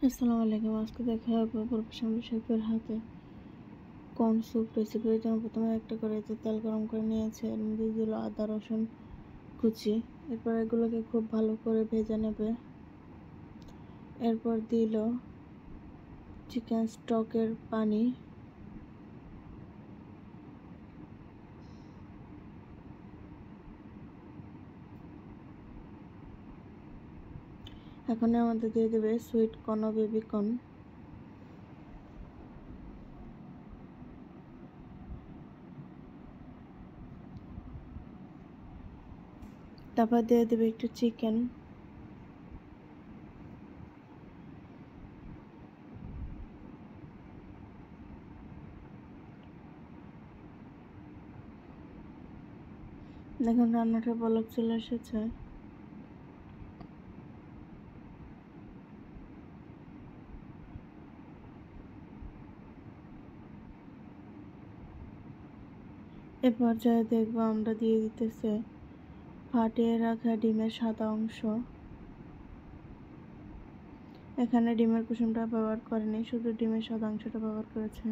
আসসালামু আলাইকুম। আজকে দেখা হবে প্রফেশনাল শেফের হাতে কর্ন স্যুপ রেসিপির জন্য প্রথমে একটা কড়াইতে তেল গরম করে নিয়েছে। এর মধ্যে দিল আদা রসুন কুচি। এরপর এগুলোকে খুব ভালো করে ভেজে নেবে। এরপর দিল চিকেন স্টকের পানি। এখন এর মধ্যে দিয়ে দেবে সুইট কর্ন ও বেবি কর্ন। তারপর দিয়ে দেবে একটু চিকেন। দেখুন রান্নাটা বলক চলে এসেছে। এ পর্যায়ে দেখবো আমরা দিয়ে দিতেছে ফাটিয়ে রাখা ডিমের সাদা অংশ। এখানে ডিমের কুসুমটা ব্যবহার করেনি, শুধু ডিমের সাদা অংশটা ব্যবহার করেছে।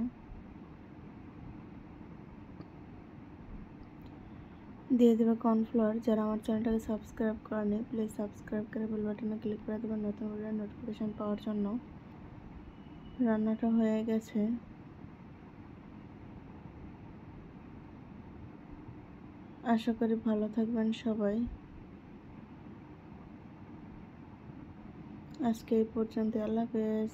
দিয়ে দেবে কর্নফ্লাওয়ার। যারা আমার চ্যানেলটাকে সাবস্ক্রাইব করেনি প্লিজ সাবস্ক্রাইব করে বেল বাটনে ক্লিক করে দেবেন নতুন ভিডিওর নোটিফিকেশান পাওয়ার জন্য। রান্নাটা হয়ে গেছে। আশা করি ভালো থাকবেন সবাই। আজকে এই পর্যন্ত। আল্লাহ হাফেজ।